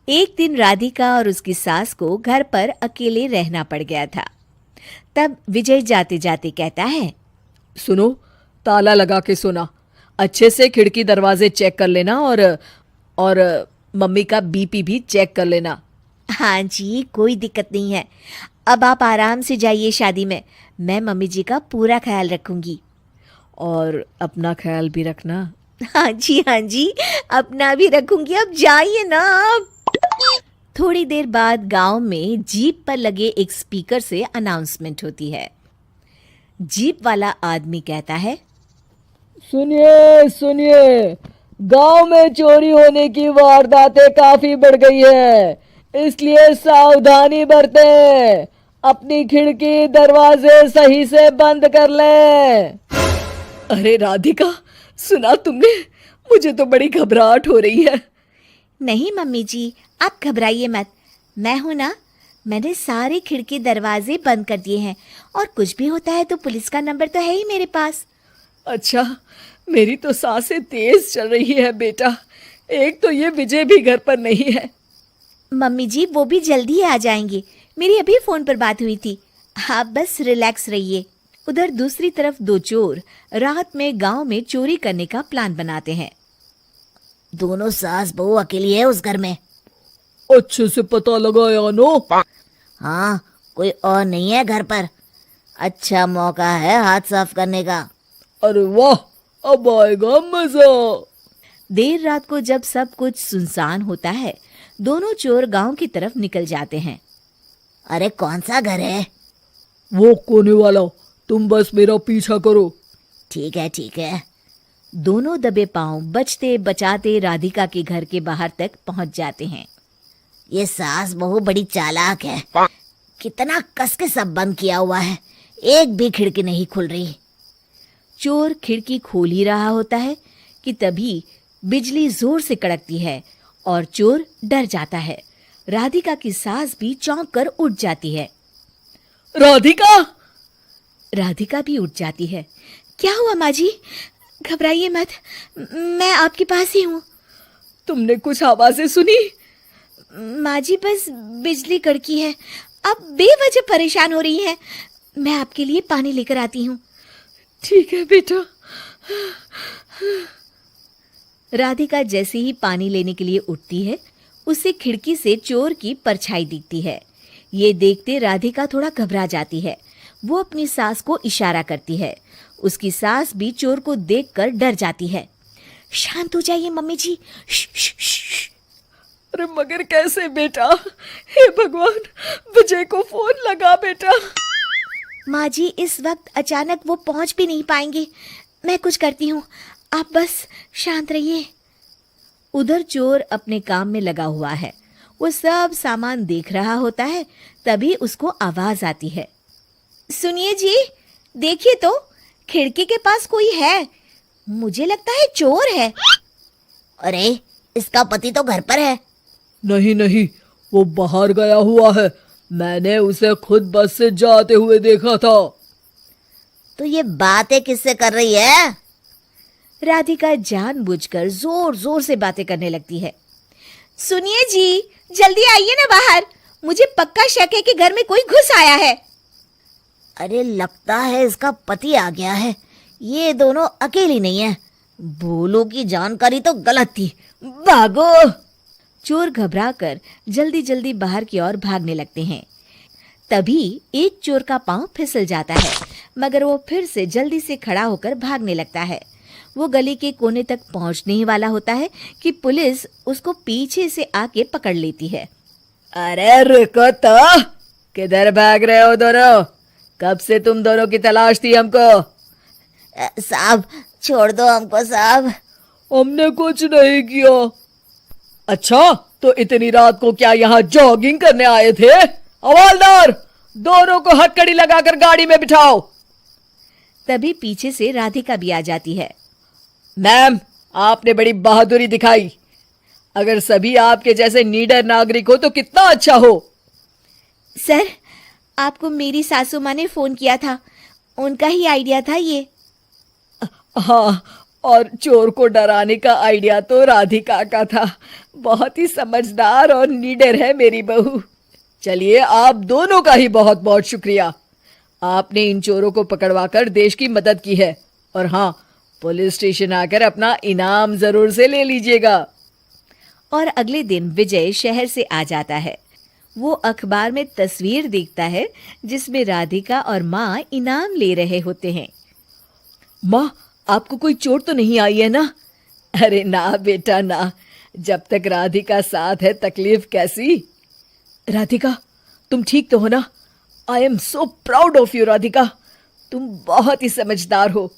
एक दिन राधिका और उसकी सास को घर पर अकेले रहना पड़ गया था। तब विजय जाते जाते कहता है, सुनो, ताला लगा के सोना, अच्छे से खिड़की दरवाजे चेक कर लेना और मम्मी का बीपी भी चेक कर लेना। हाँ जी, कोई दिक्कत नहीं है। अब आप आराम से जाइए शादी में, मैं मम्मी जी का पूरा ख्याल रखूंगी। और अपना ख्याल भी रखना। हाँ जी हाँ जी, अपना भी रखूंगी। अब जाइए ना आप। थोड़ी देर बाद गांव में जीप पर लगे एक स्पीकर से अनाउंसमेंट होती है। जीप वाला आदमी कहता है, सुनिए सुनिए, गांव में चोरी होने की वारदातें काफी बढ़ गई है, इसलिए सावधानी बरतें। अपनी खिड़की दरवाजे सही से बंद कर लें। अरे राधिका, सुना तुमने? मुझे तो बड़ी घबराहट हो रही है। नहीं मम्मी जी, आप घबराइए मत, मैं हूं ना। मैंने सारे खिड़की दरवाजे बंद कर दिए हैं, और कुछ भी होता है तो पुलिस का नंबर तो है ही मेरे पास। अच्छा, मेरी तो सांसें तेज चल रही है बेटा। एक तो ये विजय भी घर पर नहीं है। मम्मी जी, वो भी जल्दी आ जाएंगे, मेरी अभी फोन पर बात हुई थी। आप बस रिलैक्स रहिए। उधर दूसरी तरफ दो चोर रात में गांव में चोरी करने का प्लान बनाते हैं। दोनों सास बहू अकेली है उस घर में। अच्छे से पता लगाया नो? हाँ, कोई और नहीं है घर पर। अच्छा मौका है हाथ साफ करने का। अरे वाह, अब आएगा मजा। देर रात को जब सब कुछ सुनसान होता है, दोनों चोर गांव की तरफ निकल जाते हैं। अरे कौन सा घर है? वो कोने वाला, तुम बस मेरा पीछा करो। ठीक है ठीक है। दोनों दबे पांव बचते बचाते राधिका के घर के बाहर तक पहुंच जाते हैं। ये सास बहू बड़ी चालाक है, कितना कस के सब बंद किया हुआ है, एक भी खिड़की नहीं खुल रही। चोर खिड़की खोल ही रहा होता है कि तभी बिजली जोर से कड़कती है और चोर डर जाता है। राधिका की सास भी चौंक कर उठ जाती है। राधिका! राधिका भी उठ जाती है। क्या हुआ माँ जी? घबराइए मत, मैं आपके पास ही हूँ। तुमने कुछ आवाजें सुनी? माँ जी, बस बिजली कड़की है, आप बेवजह परेशान हो रही हैं। मैं आपके लिए पानी लेकर आती हूँ। ठीक है बेटा। राधिका जैसे ही पानी लेने के लिए उठती है, उसे खिड़की से चोर की परछाई दिखती है। ये देखते राधिका थोड़ा घबरा जाती है। वो अपनी सास को इशारा करती है। उसकी सास भी चोर को देखकर डर जाती है। शांत हो जाइए मम्मी जी। अरे मगर कैसे बेटा? हे भगवान, विजय को फोन लगा बेटा। माँ जी, इस वक्त अचानक वो पहुंच भी नहीं पाएंगे, मैं कुछ करती हूँ, आप बस शांत रहिए। उधर चोर अपने काम में लगा हुआ है, वो सब सामान देख रहा होता है। तभी उसको आवाज आती है। सुनिए जी, देखिए तो, खिड़की के पास कोई है, मुझे लगता है चोर है। अरे, इसका पति तो घर पर है। नहीं नहीं, वो बाहर गया हुआ है, मैंने उसे खुद बस से जाते हुए देखा था। तो ये बातें किससे कर रही है? राधिका जानबूझकर जोर जोर से बातें करने लगती है। सुनिए जी, जल्दी आइए ना बाहर, मुझे पक्का शक है कि घर में कोई घुस आया है। अरे लगता है इसका पति आ गया है, ये दोनों अकेली नहीं है। भोलों की जानकारी तो गलत थी, भागो। चोर घबराकर जल्दी जल्दी बाहर की ओर भागने लगते हैं। तभी एक चोर का पांव फिसल जाता है, मगर वो फिर से जल्दी से खड़ा होकर भागने लगता है। वो गली के कोने तक पहुंचने ही वाला होता है कि पुलिस उसको पीछे से आके पकड़ लेती है। अरे रुको तो, किधर भाग रहे हो दोनों? कब से तुम दोनों की तलाश थी हमको? साहब, छोड़ दो हमको साहब। हमने कुछ नहीं किया। अच्छा, तो इतनी रात को क्या यहाँ जॉगिंग करने आए थे? हवलदार, दोनों को हथकड़ी लगाकर गाड़ी में बिठाओ। तभी पीछे से राधिका भी आ जाती है। मैम, आपने बड़ी बहादुरी दिखाई। अगर सभी आपके जैसे नीडर नागरिक हो तो कितना अच्छा हो। सर, आपको मेरी सासू माँ ने फोन किया था, उनका ही आइडिया था ये। हाँ, और चोर को डराने का आइडिया तो राधिका का था। बहुत ही समझदार और निडर है मेरी बहू। चलिए, आप दोनों का ही बहुत बहुत शुक्रिया। आपने इन चोरों को पकड़वाकर देश की मदद की है। और हाँ, पुलिस स्टेशन आकर अपना इनाम जरूर से ले लीजिएगा। और अगले दिन विजय शहर से आ जाता है। वो अखबार में तस्वीर देखता है जिसमें राधिका और माँ इनाम ले रहे होते हैं। माँ, आपको कोई चोट तो नहीं आई है ना? अरे ना बेटा ना, जब तक राधिका साथ है तकलीफ कैसी। राधिका, तुम ठीक तो हो ना? I am so proud of you Radhika, तुम बहुत ही समझदार हो।